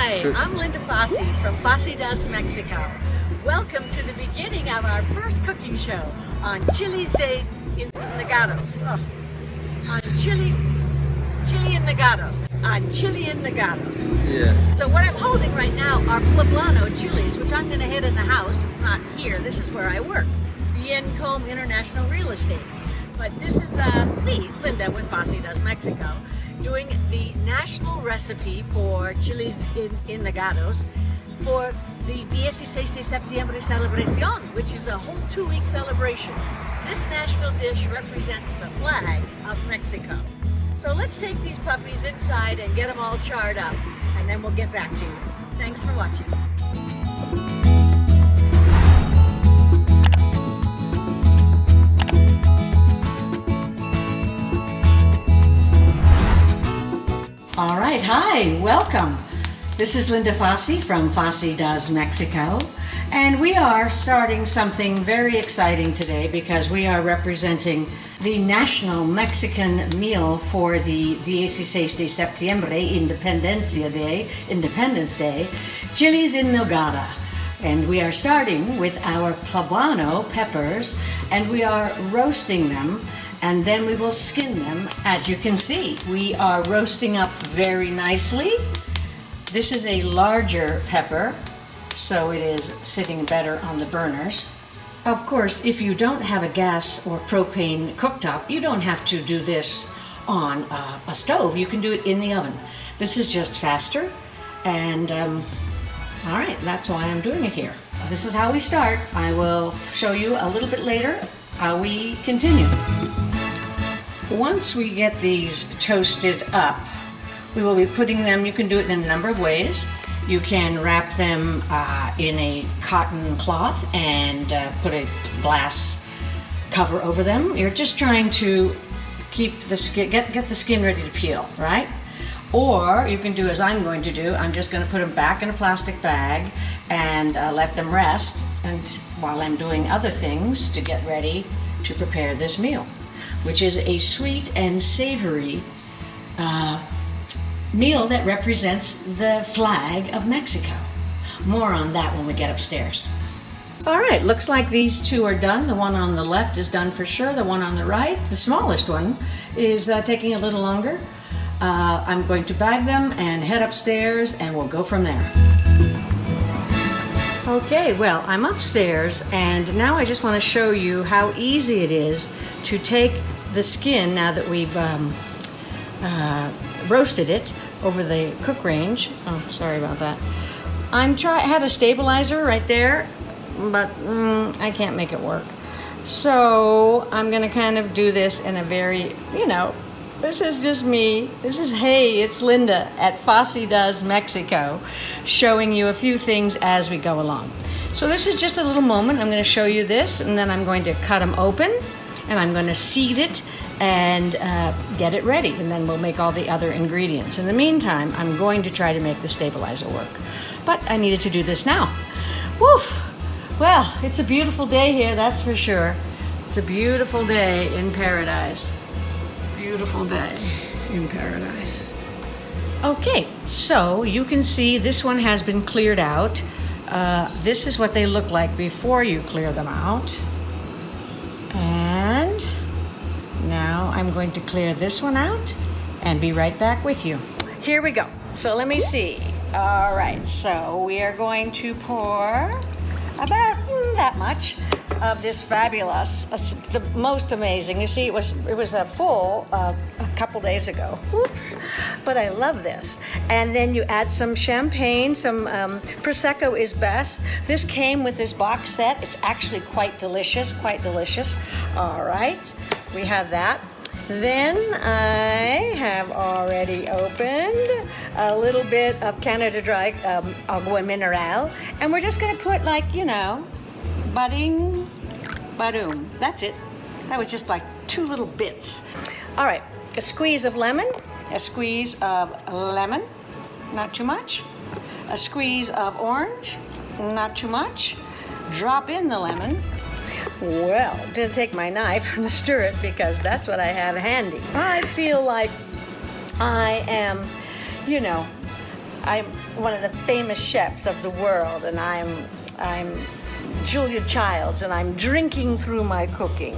Hi, I'm Linda Fossey from Fossey Does Mexico. Welcome to the beginning of our first cooking show on Chiles de Nogados. On Chilean Nogados. Yeah. So what I'm holding right now are poblano chilies, which I'm going to hit in the house, not here. This is where I work, Biencom International Real Estate. But this is me, Linda, with Fossey Does Mexico, doing the national recipe for Chiles in Nogados for the 16 de Septiembre celebration, which is a whole 2-week celebration. This national dish represents the flag of Mexico. So let's take these puppies inside and get them all charred up, and then we'll get back to you. Thanks for watching. All right, hi, welcome. This is Linda Fossey from Fossey Does Mexico, and we are starting something very exciting today because we are representing the national Mexican meal for the 16 de Septiembre, Independence Day, Chiles in Nogada. And we are starting with our poblano peppers, and we are roasting them, and then we will skin them. As you can see, we are roasting up very nicely. This is a larger pepper, so it is sitting better on the burners. Of course, if you don't have a gas or propane cooktop, you don't have to do this on a stove. You can do it in the oven. This is just faster, and all right, that's why I'm doing it here. This is how we start. I will show you a little bit later how we continue. Once we get these toasted up, we will be putting them, you can do it in a number of ways. You can wrap them in a cotton cloth and put a glass cover over them. You're just trying to keep the skin, get the skin ready to peel, right? Or you can do as I'm going to do. I'm just going to put them back in a plastic bag and let them rest, and while I'm doing other things to get ready to prepare this meal, which is a sweet and savory meal that represents the flag of Mexico. More on that when we get upstairs. All right, looks like these two are done. The one on the left is done for sure. The one on the right, the smallest one, is taking a little longer. I'm going to bag them and head upstairs, and we'll go from there. Okay, well, I'm upstairs, and now I just want to show you how easy it is to take the skin, now that we've roasted it over the cook range. Oh, sorry about that. I had a stabilizer right there, but I can't make it work. So I'm gonna kind of do this in a very, this is just me. Hey, it's Linda at Fossey Does Mexico, showing you a few things as we go along. So this is just a little moment. I'm gonna show you this, and then I'm going to cut them open, and I'm gonna seed it and get it ready, and then we'll make all the other ingredients. In the meantime, I'm going to try to make the stabilizer work, but I needed to do this now. Woof! Well, it's a beautiful day here, that's for sure. It's a beautiful day in paradise. Beautiful day in paradise. Okay, so you can see this one has been cleared out. This is what they look like before you clear them out. And now I'm going to clear this one out and be right back with you. Here we go. So let me see. All right, so we are going to pour about that much of this fabulous, the most amazing. You see, it was full a couple days ago. Whoops! But I love this. And then you add some champagne, some Prosecco is best. This came with this box set. It's actually quite delicious, All right, we have that. Then I have already opened a little bit of Canada Dry agua mineral, and we're just gonna put, like, budding, badoom. That's it. That was just like 2 little bits. All right, a squeeze of lemon, not too much. A squeeze of orange, not too much. Drop in the lemon. Well, didn't take my knife and stir it because that's what I have handy. I feel like I am, I'm one of the famous chefs of the world, and I'm Julia Chiles, and I'm drinking through my cooking.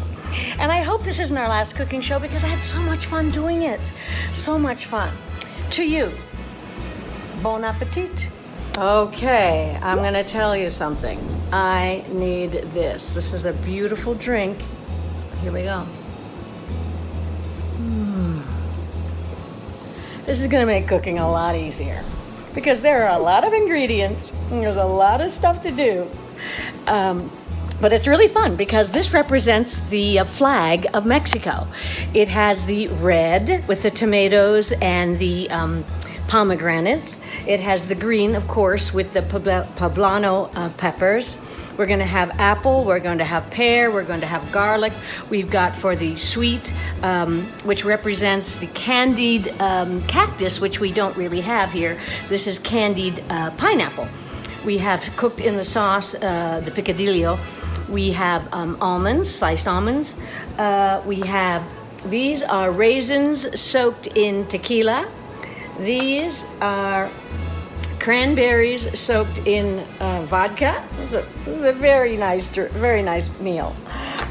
And I hope this isn't our last cooking show because I had so much fun doing it. So much fun. To you, bon appetit. Okay, I'm gonna tell you something. I need this. This is a beautiful drink. Here we go. This is gonna make cooking a lot easier because there are a lot of ingredients and there's a lot of stuff to do. But it's really fun because this represents the flag of Mexico. It has the red with the tomatoes and the pomegranates. It has the green, of course, with the poblano peppers. We're going to have apple, we're going to have pear, we're going to have garlic. We've got for the sweet, which represents the candied cactus, which we don't really have here. This is candied pineapple. We have cooked in the sauce, the picadillo. We have almonds, sliced almonds. These are raisins soaked in tequila. These are cranberries soaked in vodka. It's a very nice meal.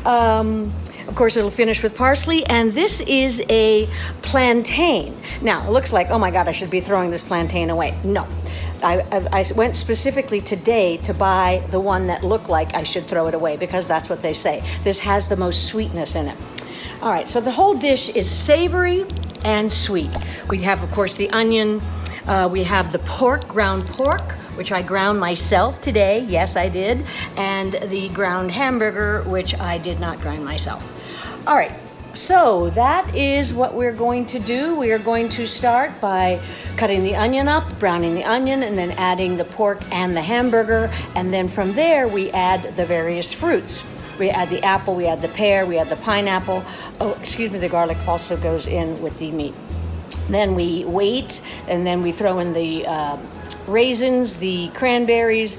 Of course, it'll finish with parsley, and this is a plantain. Now, it looks like, oh my God, I should be throwing this plantain away. No. I went specifically today to buy the one that looked like I should throw it away because that's what they say. This has the most sweetness in it. All right, so the whole dish is savory and sweet. We have, of course, the onion. We have the pork, ground pork, which I ground myself today. Yes, I did. And the ground hamburger, which I did not grind myself. All right, so that is what we're going to do. We are going to start by cutting the onion up, browning the onion, and then adding the pork and the hamburger. And then from there, we add the various fruits. We add the apple, we add the pear, we add the pineapple. Oh, excuse me, the garlic also goes in with the meat. Then we wait, and then we throw in the raisins, the cranberries,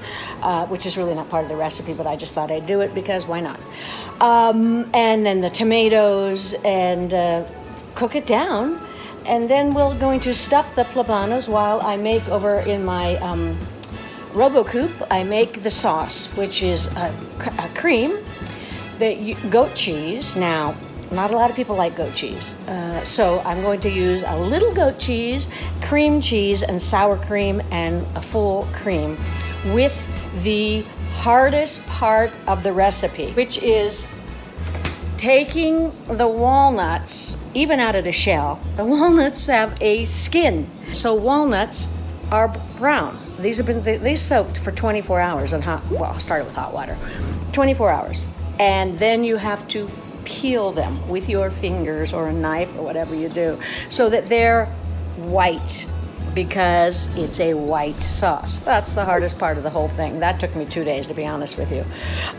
which is really not part of the recipe, but I just thought I'd do it because why not? And then the tomatoes, and cook it down. And then we're going to stuff the poblanos while I make over in my RoboCoupe, I make the sauce, which is a cream, goat cheese. Now, not a lot of people like goat cheese, so I'm going to use a little goat cheese, cream cheese, and sour cream, and a full cream with the hardest part of the recipe, which is taking the walnuts, even out of the shell. The walnuts have a skin, so walnuts are brown. These have been soaked for 24 hours in I'll start with hot water. 24 hours, and then you have to peel them with your fingers or a knife or whatever you do so that they're white, because it's a white sauce. That's the hardest part of the whole thing. That took me 2 days, to be honest with you.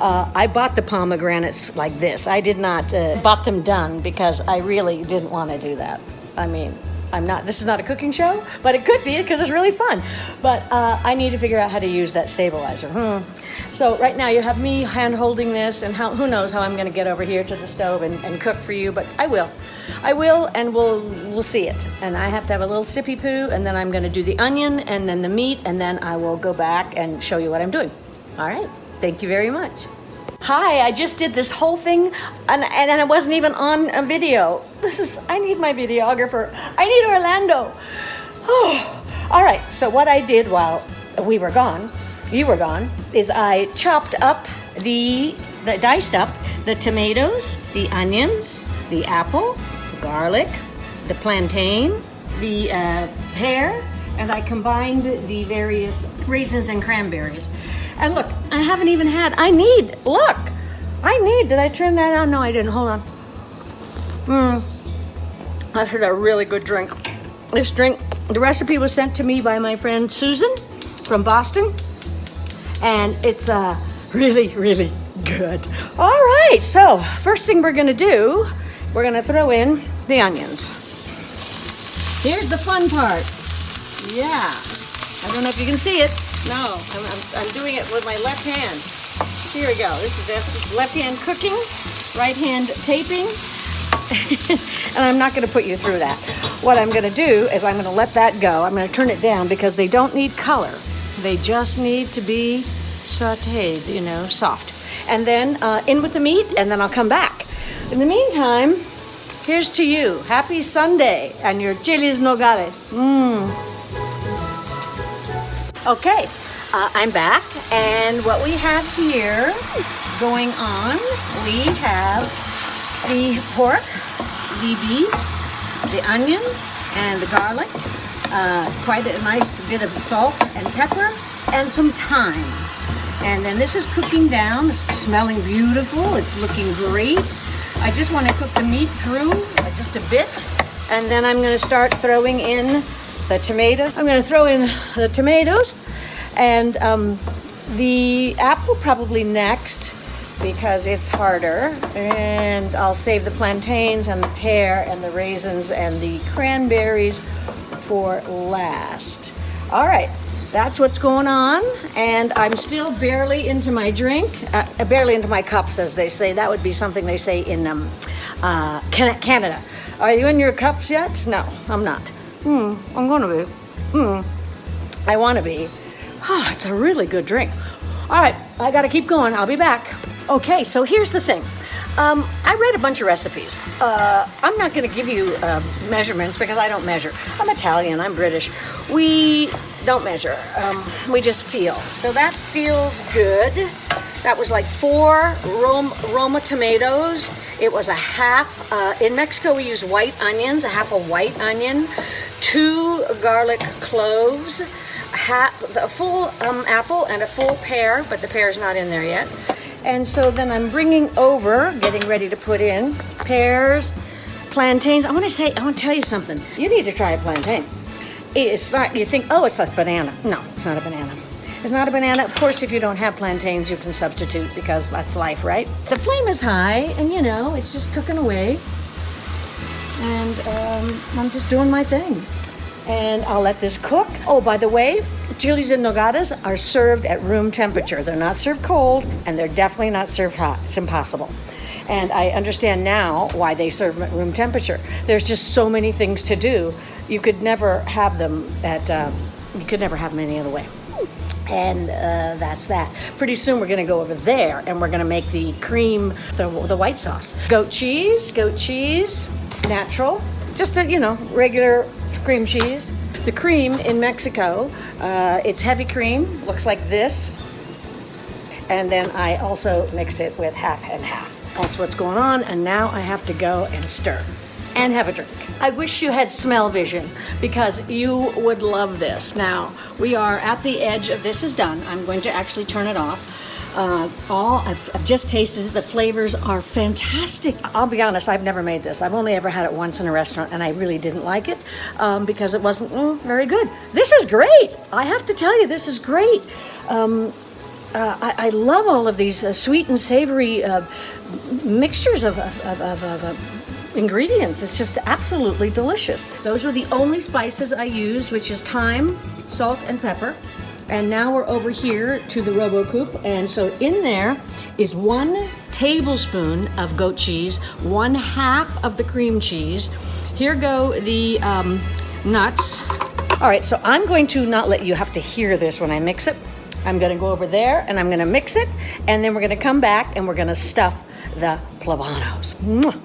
I bought the pomegranates like this. I did not bought them done because I really didn't want to do that. I mean, this is not a cooking show, but it could be because it's really fun. But I need to figure out how to use that stabilizer. So right now you have me hand holding this, and who knows how I'm going to get over here to the stove and cook for you, but I will, and we'll see it. And I have to have a little sippy poo, and then I'm going to do the onion and then the meat, and then I will go back and show you what I'm doing. All right, thank you very much. Hi, I just did this whole thing, and I wasn't even on a video. I need my videographer. I need Orlando. All right, so what I did while you were gone, is I chopped up diced up the tomatoes, the onions, the apple, the garlic, the plantain, the pear, and I combined the various raisins and cranberries. And look, I haven't even had, did I turn that on? No, I didn't, hold on. I've had a really good drink. This drink, the recipe was sent to me by my friend Susan from Boston, and it's really, really good. All right, so first thing we're gonna do, we're gonna throw in the onions. Here's the fun part. Yeah, I don't know if you can see it. No, I'm doing it with my left hand. Here we go. This is left hand cooking, right hand taping. And I'm not going to put you through that. What I'm going to do is I'm going to let that go. I'm going to turn it down because they don't need color. They just need to be sauteed, you know, soft. And then in with the meat, and then I'll come back. In the meantime, here's to you. Happy Sunday and your chiles nogales. Okay, I'm back, and what we have here going on, we have the pork, the beef, the onion, and the garlic, quite a nice bit of salt and pepper, and some thyme. And then this is cooking down. It's smelling beautiful. It's looking great. I just want to cook the meat through just a bit, and then I'm going to start throwing in the tomatoes. I'm going to throw in the tomatoes and the apple probably next because it's harder, and I'll save the plantains and the pear and the raisins and the cranberries for last. All right, that's what's going on, and I'm still barely into my drink, barely into my cups, as they say. That would be something they say in Canada. Are you in your cups yet? No, I'm not. I'm gonna be. I want to be. Oh, it's a really good drink. All right, I gotta keep going. I'll be back. Okay, so here's the thing. I read a bunch of recipes. I'm not going to give you measurements because I don't measure. I'm Italian, I'm British. We don't measure. We just feel. So that feels good. That was like 4 Roma tomatoes. It was a half. In Mexico, we use white onions, a half a white onion, 2 garlic cloves, a full apple, and a full pear, but the pear is not in there yet. And so then I'm bringing over, getting ready to put in pears, plantains. I want to tell you something. You need to try a plantain. It's not, you think, oh, it's a banana. No, it's not a banana. It's not a banana. Of course, if you don't have plantains, you can substitute because that's life, right? The flame is high, and you know, it's just cooking away. And I'm just doing my thing. And I'll let this cook. Oh, by the way, chiles and nogadas are served at room temperature. They're not served cold, and they're definitely not served hot. It's impossible. And I understand now why they serve them at room temperature. There's just so many things to do. You could never have them any other way. And that's that. Pretty soon we're going to go over there, and we're going to make the cream, the white sauce. Goat cheese, natural, just a, regular cream cheese. The cream in Mexico, it's heavy cream, looks like this. And then I also mixed it with half and half. That's what's going on, and now I have to go and stir and have a drink. I wish you had smell vision because you would love this. Now, we are at the edge of this is done. I'm going to actually turn it off. I've just tasted it. The flavors are fantastic. I'll be honest, I've never made this. I've only ever had it once in a restaurant, and I really didn't like it because it wasn't very good. This is great. I have to tell you, this is great. I love all of these sweet and savory mixtures of ingredients. It's just absolutely delicious. Those are the only spices I used, which is thyme, salt, and pepper. And now we're over here to the RoboCoupe, and so in there is 1 tablespoon of goat cheese, 1/2 of the cream cheese. Here go the nuts. All right, so I'm going to not let you have to hear this when I mix it. I'm going to go over there and I'm going to mix it, and then we're going to come back and we're going to stuff the plabanos. Mwah.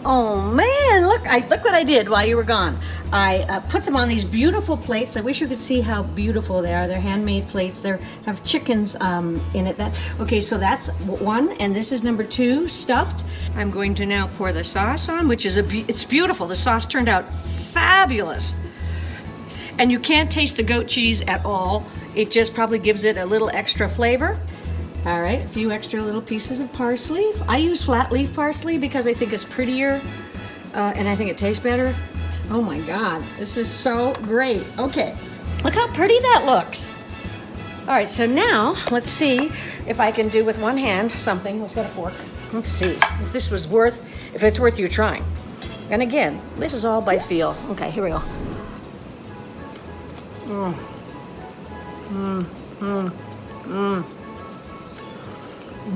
Oh man, look what I did while you were gone. I put them on these beautiful plates. I wish you could see how beautiful they are. They're handmade plates. They have chickens in it. Okay, so that's 1, and this is number 2, stuffed. I'm going to now pour the sauce on, which is it's beautiful. The sauce turned out fabulous. And you can't taste the goat cheese at all. It just probably gives it a little extra flavor. All right, a few extra little pieces of parsley. I use flat leaf parsley because I think it's prettier and I think it tastes better. Oh my God, this is so great. Okay, look how pretty that looks. All right, so now let's see if I can do with one hand something. Let's get a fork. Let's see if it's worth you trying. And again, this is all by feel. Okay, here we go.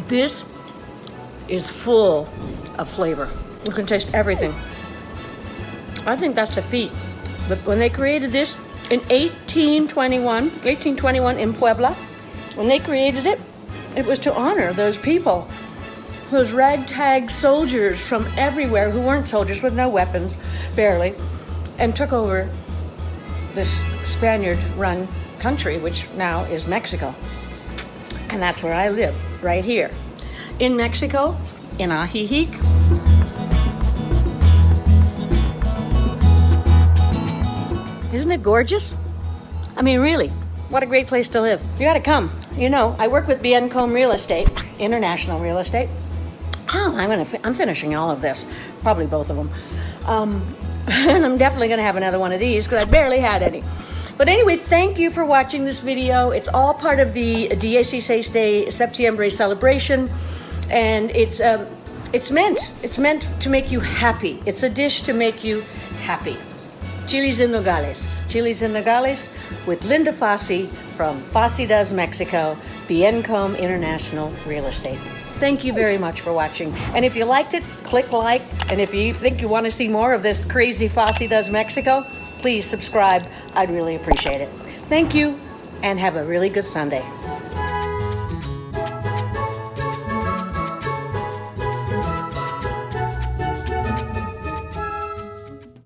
This is full of flavor. You can taste everything. I think that's a feat. But when they created this in 1821 in Puebla, when they created it, it was to honor those people, those ragtag soldiers from everywhere who weren't soldiers with no weapons, barely, and took over this Spaniard-run country, which now is Mexico. And that's where I live, right here. In Mexico, in Ajijic. Isn't it gorgeous? I mean, really, what a great place to live. You gotta come. You know, I work with biencom Real Estate, international real estate. Oh, I'm finishing all of this, probably both of them. And I'm definitely gonna have another one of these because I barely had any. But anyway, thank you for watching this video. It's all part of the 16 de Septiembre celebration, and it's meant to make you happy. It's a dish to make you happy. Chiles en Nogales. Chiles en Nogales with Linda Fassi from Fassi Does Mexico, Biencom International Real Estate. Thank you very much for watching. And if you liked it, click like. And if you think you want to see more of this crazy Fassi Does Mexico, please subscribe. I'd really appreciate it. Thank you, and have a really good Sunday.